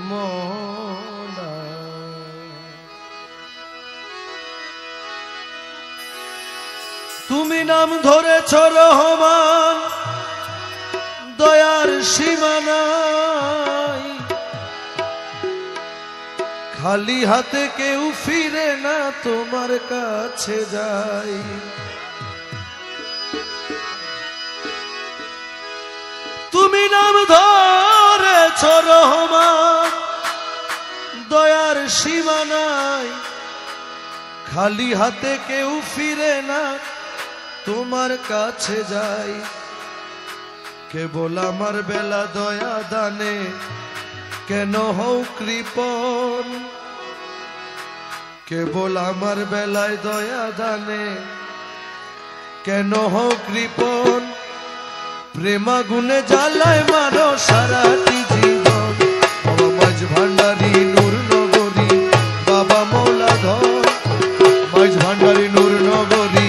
মওলা। তুমি নাম ধরেছ রহমান, দয়ার সীমা নাই, খালি হাতে কেউ ফিরে না তোমার কাছে যাই। তুমি নাম ধরেছ রহমান, দয়ার সীমা নাই, খালি হাতে কেউ ফিরে না তোমার কাছে যাই। কেবল আমার বেলা দয়া দানে কেন হও কৃপণ, কেবল আমার বেলায় দয়া দানে কেন হও কৃপণ। প্রেমাগুনে জ্বালায় মারো সারাটি জীবন। বাবা মাঝ ভান্ডারী নূর নগরী, বাবা মৌলাধর, মাঝ ভান্ডারী নূর নগরী।